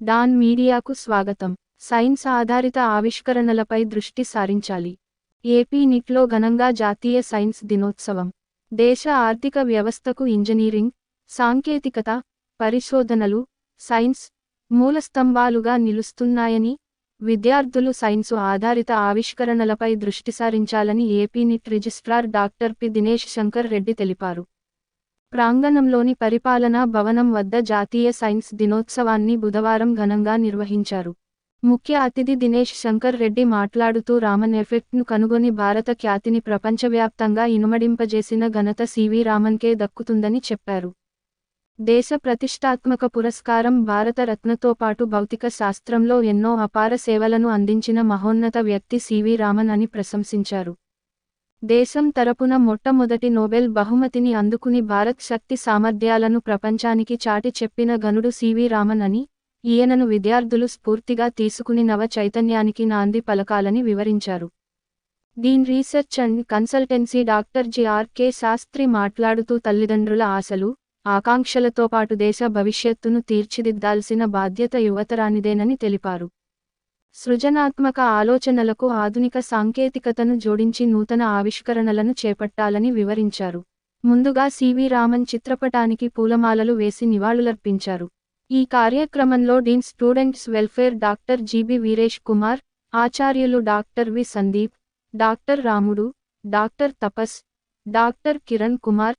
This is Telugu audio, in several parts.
డాన్ మీడియాకు స్వాగతం. సైన్స్ ఆధారిత ఆవిష్కరణలపై దృష్టి సారించాలి. ఏపీ నిట్లో ఘనంగా జాతీయ సైన్స్ దినోత్సవం. దేశ ఆర్థిక వ్యవస్థకు ఇంజనీరింగ్, సాంకేతికత, పరిశోధనలు, సైన్స్ మూలస్తంభాలుగా నిలుస్తున్నాయని, విద్యార్థులు సైన్సు ఆధారిత ఆవిష్కరణలపై దృష్టి సారించాలని AP neat registrar doctor P. Dinesh Shankar Reddy తెలిపారు. ప్రాంగణంలోని పరిపాలనా భవనం వద్ద జాతీయ సైన్స్ దినోత్సవాన్ని బుధవారం ఘనంగా నిర్వహించారు. ముఖ్య అతిథి దినేష్ శంకర్ రెడ్డి మాట్లాడుతూ రామన్ ఎఫెక్ట్ను కనుగొని భారత ఖ్యాతిని ప్రపంచవ్యాప్తంగా ఇనుమడింపజేసిన ఘనత సివి రామన్కే దక్కుతుందని చెప్పారు. దేశ ప్రతిష్ఠాత్మక పురస్కారం భారత రత్నతో పాటు భౌతిక శాస్త్రంలో ఎన్నో అపార సేవలను అందించిన మహోన్నత వ్యక్తి సివి రామన్ అని ప్రశంసించారు. దేశం తరపున మొట్టమొదటి నోబెల్ బహుమతిని అందుకుని భారత్ శక్తి సామర్థ్యాలను ప్రపంచానికి చాటి చెప్పిన ఘనుడు సివి రామన్ అని, ఈయనను విద్యార్థులు స్ఫూర్తిగా తీసుకుని నవ చైతన్యానికి నాంది పలకాలని వివరించారు. Dean research and consultancy doctor G R K. Sastri మాట్లాడుతూ తల్లిదండ్రుల ఆశలు, ఆకాంక్షలతో పాటు దేశ భవిష్యత్తును తీర్చిదిద్దాల్సిన బాధ్యత యువతరానిదేనని తెలిపారు. సృజనాత్మక ఆలోచనలకు ఆధునిక సాంకేతికతను జోడించి నూతన ఆవిష్కరణలను చేపట్టాలని వివరించారు. ముందుగా సివి రామన్ చిత్రపటానికి పూలమాలలు వేసి నివాళులర్పించారు. ఈ కార్యక్రమంలో dean students welfare doctor G B. Veeresh Kumar, ఆచార్యులు doctor V. Sandeep, doctor Ramudu, doctor Tapas, doctor Kiran Kumar,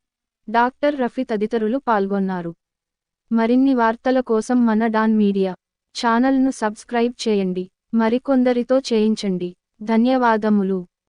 doctor Rafi తదితరులు పాల్గొన్నారు. మరిన్ని వార్తల కోసం మన డాన్ మీడియా ఛానల్ను సబ్స్క్రైబ్ చేయండి. మరికొందరితో చేయించండి. ధన్యవాదములు.